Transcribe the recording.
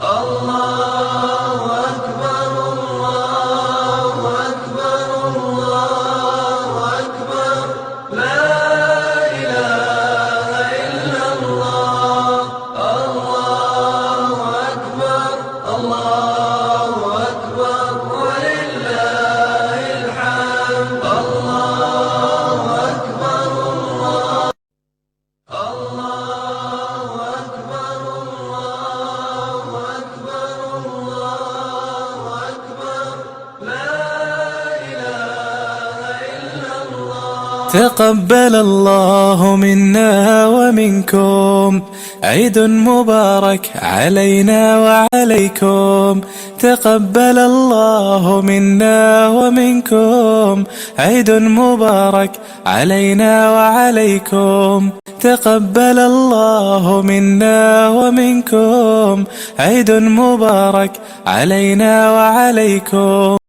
الله أكبر الله أكبر الله أكبر لا إله إلا الله الله أكبر الله أكبر ولله الحمد الله أكبر الله أكبر الله أكبر الله أكبر لا إله إلا الله. تقبل الله منا ومنكم عيد مبارك علينا وعليكم. تقبل الله منا ومنكم عيد مبارك علينا وعليكم. تقبل الله منا ومنكم عيد مبارك علينا وعليكم.